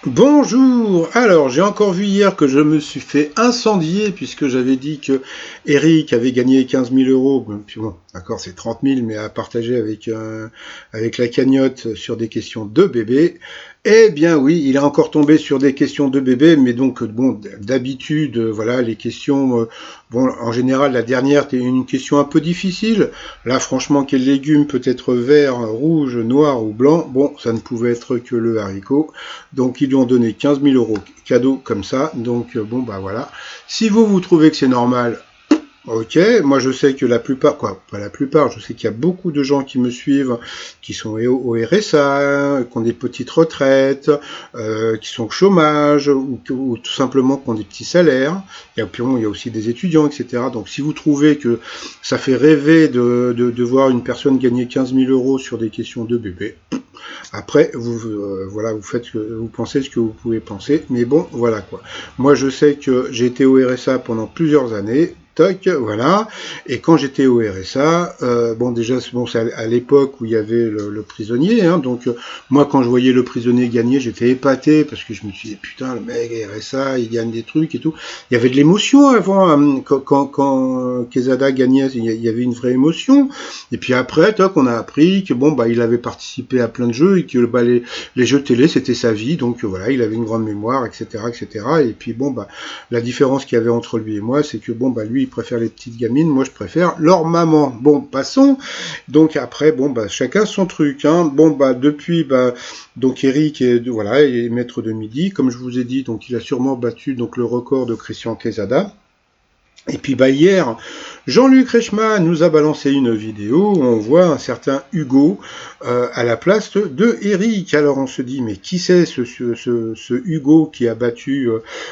Bonjour! Alors, j'ai encore vu hier que je me suis fait incendier puisque j'avais dit que Eric avait gagné 15 000 euros. Bon, puis bon, d'accord, c'est 30 000, mais à partager avec la cagnotte sur des questions de bébé. Eh bien oui, il est encore tombé sur des questions de bébé, mais donc bon, d'habitude, voilà, les questions, bon, en général, la dernière était une question un peu difficile. Là, franchement, quel légume peut être vert, rouge, noir ou blanc? Bon, ça ne pouvait être que le haricot. Donc ils lui ont donné 15 000 euros cadeau comme ça. Donc bon bah voilà. Si vous trouvez que c'est normal, ok. Moi je sais que la plupart, quoi, pas la plupart, je sais qu'il y a beaucoup de gens qui me suivent, qui sont au RSA, qui ont des petites retraites, qui sont au chômage, ou tout simplement qui ont des petits salaires. Il y a aussi des étudiants, etc. Donc si vous trouvez que ça fait rêver de voir une personne gagner 15 000 euros sur des questions de bébé, après, voilà, vous faites, vous pensez ce que vous pouvez penser, mais bon, voilà quoi. Moi, je sais que j'ai été au RSA pendant plusieurs années. Toc, voilà. Et quand j'étais au RSA, bon déjà, bon, c'est à l'époque où il y avait le prisonnier, hein, donc moi quand je voyais le prisonnier gagner, j'étais épaté parce que je me suis dit putain, le mec RSA, il gagne des trucs et tout. Il y avait de l'émotion avant, hein, quand Quesada gagnait, il y avait une vraie émotion. Et puis après, toc, on a appris que bon bah il avait participé à plein de jeux et que bah, les jeux télé c'était sa vie, donc voilà, il avait une grande mémoire, etc., etc. Et puis bon bah la différence qu'il y avait entre lui et moi, c'est que bon bah lui il préfère les petites gamines, moi je préfère leur maman. Bon, passons. Donc après, bon bah chacun son truc. Hein. Bon bah depuis bah donc Eric voilà est maître de midi, comme je vous ai dit, donc il a sûrement battu donc le record de Christian Quesada. Et puis bah hier, Jean-Luc Reichmann nous a balancé une vidéo où on voit un certain Hugo à la place de Eric. Alors on se dit mais qui c'est ce Hugo qui a battu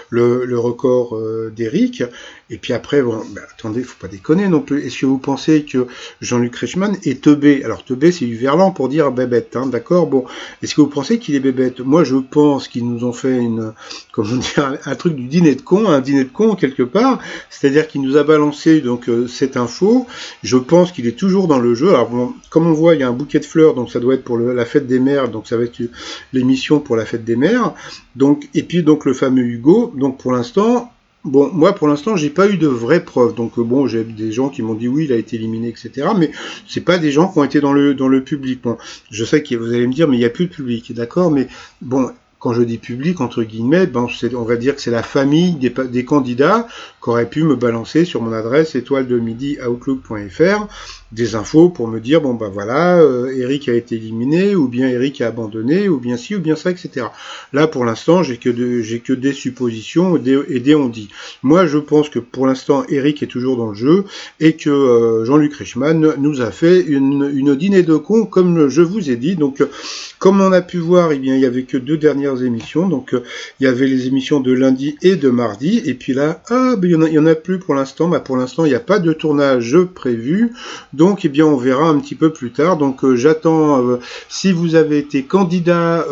le record d'Eric? Et puis après, bon, bah, attendez, faut pas déconner non plus. Est-ce que vous pensez que Jean-Luc Reichmann est teubé? Alors teubé, c'est du verlan pour dire bébête, hein, d'accord? Bon, est-ce que vous pensez qu'il est bébête? Moi, je pense qu'ils nous ont fait comment dire, un truc du dîner de con, un dîner de con quelque part. C'est-à-dire qu'il nous a balancé donc cette info. Je pense qu'il est toujours dans le jeu. Alors bon, comme on voit, il y a un bouquet de fleurs, donc ça doit être pour la fête des mères, donc ça va être l'émission pour la fête des mères. Donc et puis donc le fameux Hugo. Donc pour l'instant. Bon, moi pour l'instant j'ai pas eu de vraies preuves, donc bon j'ai des gens qui m'ont dit oui il a été éliminé etc. Mais c'est pas des gens qui ont été dans le public. Bon, je sais que vous allez me dire mais il y a plus de public, d'accord, mais bon quand je dis public entre guillemets, ben on va dire que c'est la famille des candidats qui auraient pu me balancer sur mon adresse étoile-de-midi@outlook.fr des infos pour me dire bon ben voilà Eric a été éliminé ou bien Eric a abandonné ou bien ci ou bien ça etc. Là pour l'instant j'ai que des suppositions et des on-dit. Moi je pense que pour l'instant Eric est toujours dans le jeu et que Jean-Luc Reichmann nous a fait une dîner de cons comme je vous ai dit. Donc comme on a pu voir, eh bien il y avait que deux dernières émissions. Donc il y avait les émissions de lundi et de mardi et puis là il y en a plus pour l'instant. Bah, pour l'instant il n'y a pas de tournage prévu. Donc, eh bien, on verra un petit peu plus tard. Donc, j'attends, si vous avez été candidat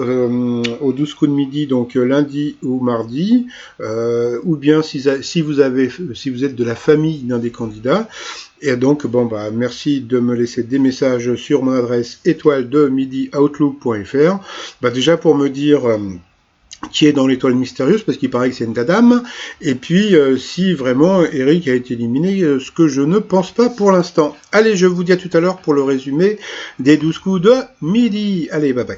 au 12 coups de midi, donc lundi ou mardi, ou bien si vous êtes de la famille d'un des candidats. Et donc, bon, bah, merci de me laisser des messages sur mon adresse étoile-de-midi@outlook.fr. Bah, déjà pour me dire qui est dans l'étoile mystérieuse, parce qu'il paraît que c'est une dame, et puis si vraiment Eric a été éliminé, ce que je ne pense pas pour l'instant. Allez, je vous dis à tout à l'heure pour le résumé des 12 coups de midi. Allez, bye bye.